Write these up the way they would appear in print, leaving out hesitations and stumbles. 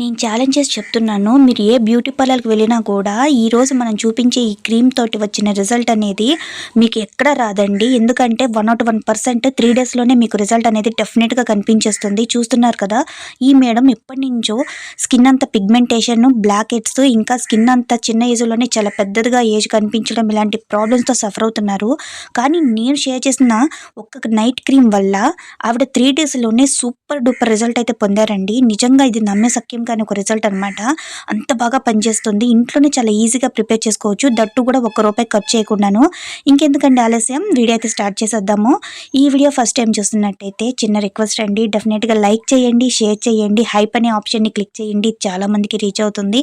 నేను ఛాలెంజ్ చేసి చెప్తున్నాను. మీరు ఏ బ్యూటీ పార్లర్‌కి వెళ్ళినా కూడా ఈరోజు మనం చూపించే ఈ క్రీమ్ తోటి వచ్చిన రిజల్ట్ అనేది మీకు ఎక్కడ రాదండి. ఎందుకంటే 101% 3 డేస్‌లోనే మీకు రిజల్ట్ అనేది డెఫినిట్‌గా కనిపించేస్తుంది. చూస్తున్నారు కదా! ఈ మేడం ఎప్పటినుంచో స్కిన్ అంతా పిగ్మెంటేషన్, బ్లాక్ హెడ్స్ ఇంకా స్కిన్ అంతా చిన్న ఏజ్‌లోనే చాలా పెద్దదిగా ఏజ్ కనిపించడం ఇలాంటి ప్రాబ్లమ్స్‌తో సఫర్ అవుతున్నారు. కానీ నేను షేర్ చేసిన ఒక్క నైట్ క్రీమ్ వల్ల ఆవిడ 3 డేస్‌లోనే సూపర్ డూపర్ రిజల్ట్ అయితే పొందారండి. నిజంగా ఇది నమ్మే సత్యం కానీ ఒక రిజల్ట్ అనమాట. అంత బాగా పనిచేస్తుంది. ఇంట్లోనే చాలా ఈజీగా ప్రిపేర్ చేసుకోవచ్చు. దట్టు కూడా ఒక్క రూపాయి ఖర్చు చేయకుండాను. ఇంకెందుకండి ఆలస్యం, వీడియో అయితే స్టార్ట్ చేసేద్దాము. ఈ వీడియో ఫస్ట్ టైం చూస్తున్నట్టయితే చిన్న రిక్వెస్ట్ అండి. డెఫినెట్‌గా లైక్ చేయండి, షేర్ చేయండి, హైప్ అనే ఆప్షన్‌ని క్లిక్ చేయండి. చాలా మందికి రీచ్ అవుతుంది.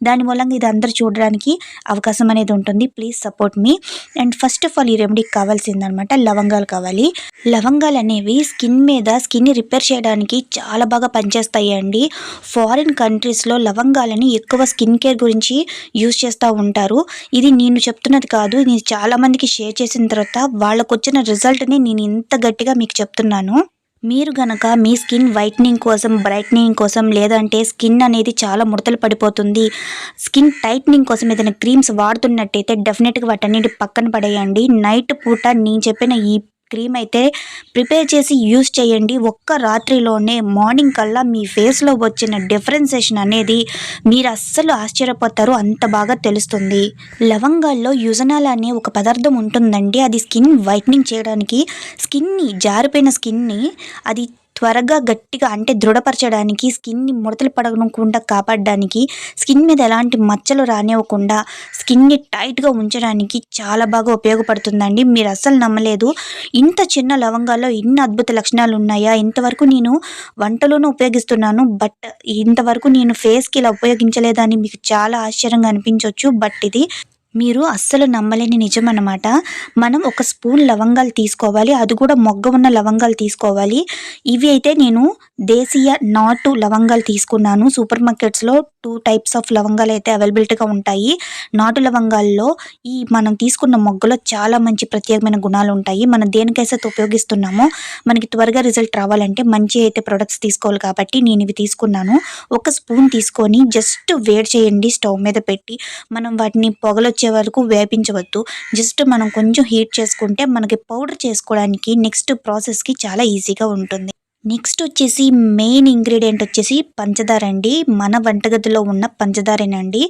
దాని మూలంగా ఇది అందరూ చూడడానికి అవకాశం అనేది ఉంటుంది. Please support me. And first of all ఈ రెమెడీకి కావాల్సిందనమాట లవంగాలు కావాలి. లవంగాలు అనేవి స్కిన్ని రిపేర్ చేయడానికి చాలా బాగా పనిచేస్తాయి అండి. ఫారిన్ కంట్రీస్‌లో లవంగాలని ఎక్కువ స్కిన్ కేర్ గురించి యూజ్ చేస్తా ఉంటారు. ఇది నేను చెప్తున్నది కాదు. నేను చాలా మందికి షేర్ చేసిన తర్వాత వాళ్ళకొచ్చిన రిజల్ట్‌ని నేను ఇంత గట్టిగా మీకు చెప్తున్నాను. మీరు గనక మీ స్కిన్ వైట్నింగ్ కోసం, బ్రైట్నింగ్ కోసం లేదంటే స్కిన్ అనేది చాలా ముడతలు పడిపోతుంది, స్కిన్ టైట్నింగ్ కోసం ఏదైనా క్రీమ్స్ వాడుతున్నట్టయితే డెఫినెట్‌గా వాటన్నిటి పక్కన పడేయండి. నైట్ పూట నేను చెప్పిన ఈ క్రీమ్ అయితే ప్రిపేర్ చేసి యూజ్ చేయండి. ఒక్క రాత్రిలోనే మార్నింగ్ కల్లా మీ ఫేస్‌లో వచ్చిన డిఫరెన్సేషన్ అనేది మీరు అస్సలు ఆశ్చర్యపోతారు. అంత బాగా తెలుస్తుంది. లవంగాల్లో యుజనాల్ అనే ఒక పదార్థం ఉంటుందండి. అది స్కిన్ వైట్నింగ్ చేయడానికి, జారిపోయిన స్కిన్ని అది త్వరగా గట్టిగా అంటే దృఢపరచడానికి, స్కిన్ని ముడతలు పడకుండా కాపాడడానికి, స్కిన్ మీద ఎలాంటి మచ్చలు రానివ్వకుండా, స్కిన్ని టైట్‌గా ఉంచడానికి చాలా బాగా ఉపయోగపడుతుందండి. మీరు అస్సలు నమ్మలేదు. ఇంత చిన్న లవంగాల్లో ఇన్ని అద్భుత లక్షణాలు ఉన్నాయా? ఇంతవరకు నేను వంటలోనూ ఉపయోగిస్తున్నాను. బట్ ఇంతవరకు నేను ఫేస్‌కి ఇలా ఉపయోగించలేదని మీకు చాలా ఆశ్చర్యంగా అనిపించొచ్చు. బట్ ఇది మీరు అస్సలు నమ్మలేని నిజమనమాట. మనం ఒక స్పూన్ లవంగాలు తీసుకోవాలి. అది కూడా మొగ్గ ఉన్న లవంగాలు తీసుకోవాలి. ఇవి అయితే నేను దేశీయ నాటు లవంగాలు తీసుకున్నాను. సూపర్ మార్కెట్స్‌లో 2 టైప్స్ ఆఫ్ లవంగాలు అయితే అవైలబిలిటీగా ఉంటాయి. నాటు లవంగాల్లో మనం తీసుకున్న మొగ్గలో చాలా మంచి ప్రత్యేకమైన గుణాలు ఉంటాయి. మనం దేనికైతే ఉపయోగిస్తున్నామో మనకి త్వరగా రిజల్ట్ రావాలంటే మంచి అయితే ప్రొడక్ట్స్ తీసుకోవాలి కాబట్టి నేను ఇవి తీసుకున్నాను. ఒక స్పూన్ తీసుకొని జస్ట్ వేడి చేయండి స్టవ్ మీద పెట్టి. మనం వాటిని పొగలొచ్చే వరకు వేపించవద్దు. జస్ట్ మనం కొంచెం హీట్ చేసుకుంటే మనకి పౌడర్ చేసుకోవడానికి నెక్స్ట్ ప్రాసెస్‌కి చాలా ఈజీగా ఉంటుంది. నెక్స్ట్ వచ్చేసి మెయిన్ ఇంగ్రీడియంట్ వచ్చేసి పంచదార అండి. మన వంటగదిలో ఉన్న పంచదారేనండి.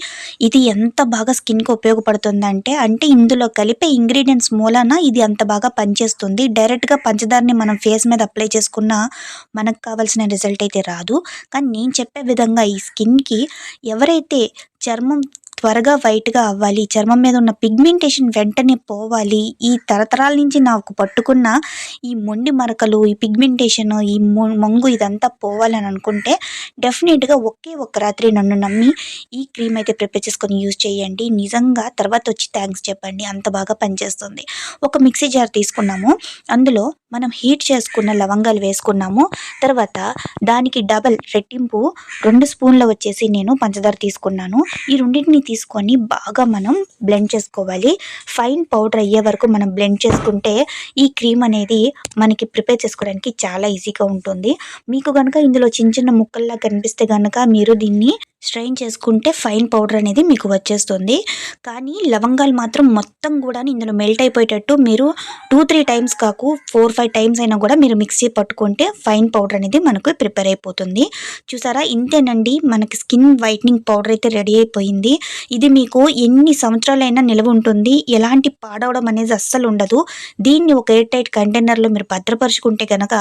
ఇది ఎంత బాగా స్కిన్‌కి ఉపయోగపడుతుందంటే, ఇందులో కలిపే ఇంగ్రీడియంట్స్ మూలాన ఇది అంత బాగా పనిచేస్తుంది. డైరెక్ట్‌గా పంచదారని మనం ఫేస్ మీద అప్లై చేసుకున్నా మనకు కావాల్సిన రిజల్ట్ అయితే రాదు. కానీ నేను చెప్పే విధంగా ఈ స్కిన్‌కి ఎవరైతే చర్మం త్వరగా వైట్‌గా అవ్వాలి, చర్మం మీద ఉన్న పిగ్మెంటేషన్ వెంటనే పోవాలి, ఈ తరతరాల నుంచి నాకు పట్టుకున్న ఈ మొండి మరకలు, ఈ పిగ్మెంటేషన్, ఈ మొంగు ఇదంతా పోవాలని అనుకుంటే డెఫినెట్‌గా ఒకే ఒక్క రాత్రి నన్ను నమ్మి ఈ క్రీమ్ అయితే ప్రిపేర్ చేసుకొని యూజ్ చేయండి. నిజంగా తర్వాత వచ్చి థాంక్స్ చెప్పండి. అంత బాగా పనిచేస్తుంది. ఒక మిక్సీ జార్ తీసుకున్నాము. అందులో మనం హీట్ చేసుకున్న లవంగాలు వేసుకున్నాము. తర్వాత దానికి డబల్ రెట్టింపు 2 స్పూన్ల వచ్చేసి నేను పంచదార తీసుకున్నాను. ఈ రెండింటిని తీసుకొని బాగా మనం బ్లెండ్ చేసుకోవాలి. ఫైన్ పౌడర్ అయ్యే వరకు మనం బ్లెండ్ చేసుకుంటే ఈ క్రీమ్ అనేది మనకి ప్రిపేర్ చేసుకోవడానికి చాలా ఈజీగా ఉంటుంది. మీకు గనుక ఇందులో చిన్న చిన్న ముక్కల్లా కనిపిస్తే గనక మీరు దీన్ని స్ట్రెయిన్ చేసుకుంటే ఫైన్ పౌడర్ అనేది మీకు వచ్చేస్తుంది. కానీ లవంగాలు మాత్రం మొత్తం కూడాను ఇందులో మెల్ట్ అయిపోయేటట్టు మీరు 2, 3 టైమ్స్ కాకు 4, 5 టైమ్స్ అయినా కూడా మీరు మిక్సీ పట్టుకుంటే ఫైన్ పౌడర్ అనేది మనకు ప్రిపేర్ అయిపోతుంది. చూసారా, ఇంతేనండి, మనకి స్కిన్ వైట్నింగ్ పౌడర్ అయితే రెడీ అయిపోయింది. ఇది మీకు ఎన్ని సంవత్సరాలైనా నిలవ ఉంటుంది. ఎలాంటి పాడవడం అనేది అస్సలు ఉండదు. దీన్ని ఒక ఎయిర్ టైట్ కంటైనర్‌లో మీరు భద్రపరుచుకుంటే గనక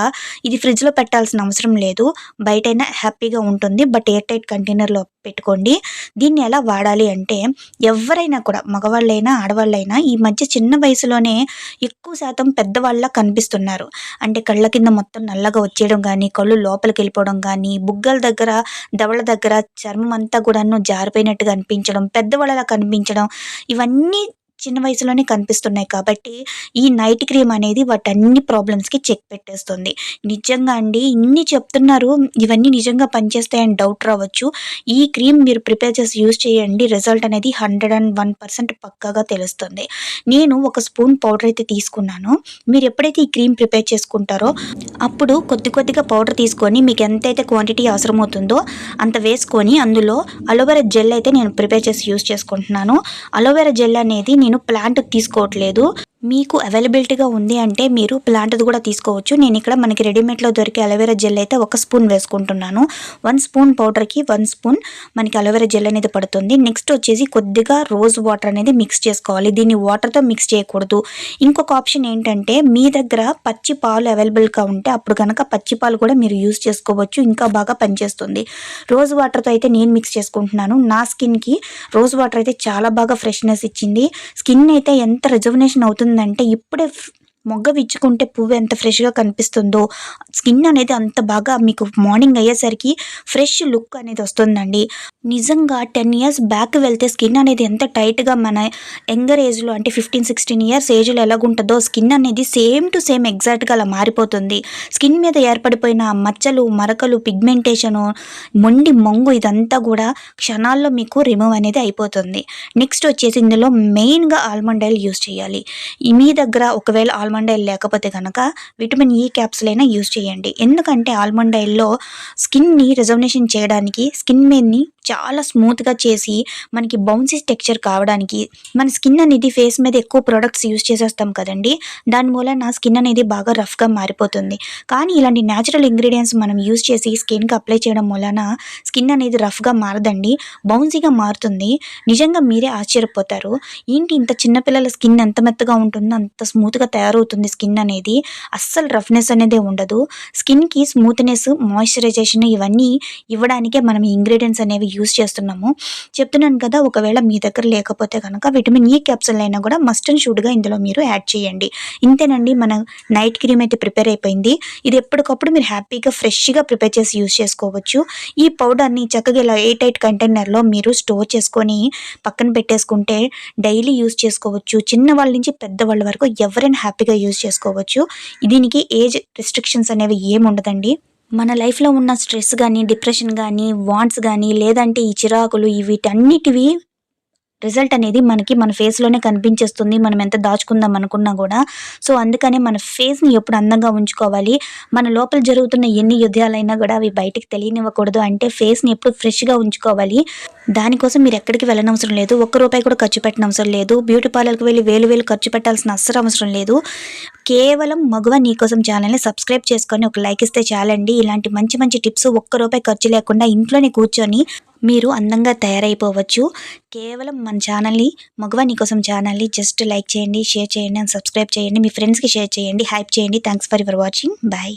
ఇది ఫ్రిడ్జ్‌లో పెట్టాల్సిన అవసరం లేదు. బయటైనా హ్యాపీగా ఉంటుంది. బట్ ఎయిర్ టైట్ కంటైనర్‌లో పెట్టుకోండి. దీన్ని ఎలా వాడాలి అంటే ఎవరైనా కూడా మగవాళ్ళైనా, ఆడవాళ్ళైనా ఈ మధ్య చిన్న వయసులోనే ఎక్కువ శాతం పెద్దవాళ్ళలా కనిపిస్తున్నారు. అంటే కళ్ళ కింద మొత్తం నల్లగా వచ్చేయడం గానీ, కళ్ళు లోపలికి వెళ్ళిపోవడం గానీ, బుగ్గల దగ్గర, దవడ దగ్గర చర్మం అంతా కూడాను జారిపోయినట్టుగా అనిపించడం, పెద్దవాళ్ళలా కనిపించడం, ఇవన్నీ చిన్న వయసులోనే కనిపిస్తున్నాయి కాబట్టి ఈ నైట్ క్రీమ్ అనేది వాటన్ని ప్రాబ్లమ్స్‌కి చెక్ పెట్టేస్తుంది. నిజంగా అండి ఇన్ని చెప్తున్నారు. ఇవన్నీ నిజంగా పనిచేస్తాయని డౌట్ రావచ్చు. ఈ క్రీమ్ మీరు ప్రిపేర్ చేసి యూజ్ చేయండి. రిజల్ట్ అనేది 101% పక్కాగా తెలుస్తుంది. నేను ఒక స్పూన్ పౌడర్ అయితే తీసుకున్నాను. మీరు ఎప్పుడైతే ఈ క్రీమ్ ప్రిపేర్ చేసుకుంటారో అప్పుడు కొద్దిగా పౌడర్ తీసుకొని మీకు ఎంతైతే క్వాంటిటీ అవసరమవుతుందో అంత వేసుకొని అందులో అలోవెరా జెల్ అయితే నేను ప్రిపేర్ చేసి యూజ్ చేసుకుంటున్నాను. అలోవెరా జెల్ అనేది నేను ప్లాంట్ తీసుకోవట్లేదు. మీకు అవైలబిలిటీగా ఉంది అంటే మీరు ప్లాంట్‌ది కూడా తీసుకోవచ్చు. నేను ఇక్కడ మనకి రెడీమేడ్‌లో దొరికే అలోవెరా జెల్ అయితే ఒక స్పూన్ వేసుకుంటున్నాను. 1 స్పూన్ పౌడర్‌కి 1 స్పూన్ మనకి అలోవెరా జెల్ అనేది పడుతుంది. నెక్స్ట్ వచ్చేసి కొద్దిగా రోజ్ వాటర్ అనేది మిక్స్ చేసుకోవాలి. దీన్ని వాటర్‌తో మిక్స్ చేయకూడదు. ఇంకొక ఆప్షన్ ఏంటంటే మీ దగ్గర పచ్చి పాలు అవైలబుల్‌గా ఉంటే అప్పుడు గనక పచ్చి పాలు కూడా మీరు యూజ్ చేసుకోవచ్చు. ఇంకా బాగా పనిచేస్తుంది. రోజ్ వాటర్‌తో అయితే నేను మిక్స్ చేసుకుంటున్నాను. నా స్కిన్‌కి రోజ్ వాటర్ అయితే చాలా బాగా ఫ్రెష్‌నెస్ ఇచ్చింది. స్కిన్ అయితే ఎంత రిజువనేషన్ అవుతుందంటే ఇప్పుడే మొగ్గ విచ్చుకుంటే పువ్వు ఎంత ఫ్రెష్‌గా కనిపిస్తుందో, స్కిన్ అనేది అంత బాగా మీకు మార్నింగ్ అయ్యేసరికి ఫ్రెష్ లుక్ అనేది వస్తుందండి. నిజంగా 10 ఇయర్స్ బ్యాక్ వెళ్తే స్కిన్ అనేది ఎంత టైట్‌గా మన యంగర్ ఏజ్‌లో అంటే 15, 16 ఇయర్స్ ఏజ్‌లో ఎలాగుంటదో స్కిన్ అనేది సేమ్ టు సేమ్ ఎగ్జాక్ట్‌గా అలా మారిపోతుంది. స్కిన్ మీద ఏర్పడిపోయిన మచ్చలు, మరకలు, పిగ్మెంటేషను, మొండి మొంగు ఇదంతా కూడా క్షణాల్లో మీకు రిమూవ్ అనేది అయిపోతుంది. నెక్స్ట్ వచ్చేసి ఇందులో మెయిన్‌గా ఆల్మండ్ ఆయిల్ యూజ్ చేయాలి. మీ దగ్గర ఒకవేళ ఆల్మండ్ ఆయిల్ లేకపోతే గనక విటమిన్ ఈ క్యాప్సూల్ అయినా యూజ్ చేయండి. ఎందుకంటే ఆల్మండ్ ఆయిల్‌లో స్కిన్‌ని రిజర్వనేషన్ చేయడానికి, స్కిన్ మీదని చాలా స్మూత్‌గా చేసి మనకి బౌన్సీ టెక్స్చర్ కావడానికి, మన స్కిన్ అనేది ఫేస్ మీద ఎక్కువ ప్రొడక్ట్స్ యూజ్ చేసేస్తాం కదండీ! దాని మూలన స్కిన్ అనేది బాగా రఫ్‌గా మారిపోతుంది. కానీ ఇలాంటి న్యాచురల్ ఇంగ్రీడియెంట్స్ మనం యూజ్ చేసి స్కిన్‌కి అప్లై చేయడం మూలన స్కిన్ అనేది రఫ్‌గా మారదండి. బౌన్సీగా మారుతుంది. నిజంగా మీరే ఆశ్చర్యపోతారు. ఏంటి ఇంత చిన్న పిల్లల స్కిన్ ఎంత మెత్తగా ఉంటుందో అంత స్మూత్‌గా తయారవుతుంది స్కిన్ అనేది. అస్సలు రఫ్‌నెస్ అనేదే ఉండదు. స్కిన్‌కి స్మూత్‌నెస్, మాయిశ్చరైజేషన్ ఇవన్నీ ఇవ్వడానికే మనం ఈ ఇంగ్రీడియెంట్స్ అనేవి యూజ్ చేస్తున్నాము. చెప్తున్నాను కదా! ఒకవేళ మీ దగ్గర లేకపోతే గనక విటమిన్ ఈ క్యాప్సూల్ అయినా కూడా మస్ట్ అండ్ షుడ్‌గా ఇందులో మీరు యాడ్ చేయండి. ఇంతేనండి మన నైట్ క్రీమ్ అయితే ప్రిపేర్ అయిపోయింది. ఇది ఎప్పటికప్పుడు మీరు హ్యాపీగా ఫ్రెష్‌గా ప్రిపేర్ చేసి యూజ్ చేసుకోవచ్చు. ఈ పౌడర్‌ని చక్కగా ఇలా ఎయిర్ టైట్ కంటైనర్‌లో మీరు స్టోర్ చేసుకొని పక్కన పెట్టేసుకుంటే డైలీ యూజ్ చేసుకోవచ్చు. చిన్నవాళ్ళ నుంచి పెద్దవాళ్ళ వరకు ఎవరైనా హ్యాపీగా యూజ్ చేసుకోవచ్చు. దీనికి ఏజ్ రిస్ట్రిక్షన్స్ అనేవి ఏముండదండి. మన లైఫ్‌లో ఉన్న స్ట్రెస్ గానీ, డిప్రెషన్ గానీ, వాంట్స్ గానీ, లేదంటే ఈ చిరాకులు వీటన్నిటివి రిజల్ట్ అనేది మనకి మన ఫేస్‌లోనే కనిపించేస్తుంది. మనం ఎంత దాచుకుందాం అనుకున్నా గూడా. సో, అందుకనే మన ఫేస్‌ని ఎప్పుడు అందంగా ఉంచుకోవాలి. మన లోపల జరుగుతున్న ఎన్ని యుద్ధాలైనా గూడా అవి బయటికి తెలియనివ్వకూడదు. అంటే ఫేస్‌ని ఎప్పుడు ఫ్రెష్‌గా ఉంచుకోవాలి. దానికోసం మీరు ఎక్కడికి వెళ్ళనవసరం లేదు. ఒక్క రూపాయి కూడా ఖర్చు పెట్టనవసరం లేదు. బ్యూటీ పార్లర్‌కి వెళ్లి వేలు ఖర్చు పెట్టాల్సిన అస్సలు అవసరం లేదు. కేవలం మగువ నీకోసం ఛానల్‌ని సబ్స్క్రైబ్ చేసుకొని ఒక లైక్ ఇస్తే చాలండి. ఇలాంటి మంచి టిప్స్ ఒక్క రూపాయి ఖర్చు లేకుండా ఇంట్లోనే కూర్చొని మీరు అందంగా తయారైపోవచ్చు. కేవలం మన ఛానల్‌ని మగువ నీకోసం ఛానల్‌ని జస్ట్ లైక్ చేయండి, షేర్ చేయండి అండ్ సబ్స్క్రైబ్ చేయండి. మీ ఫ్రెండ్స్‌కి షేర్ చేయండి, హైప్ చేయండి. Thanks for your watching. By.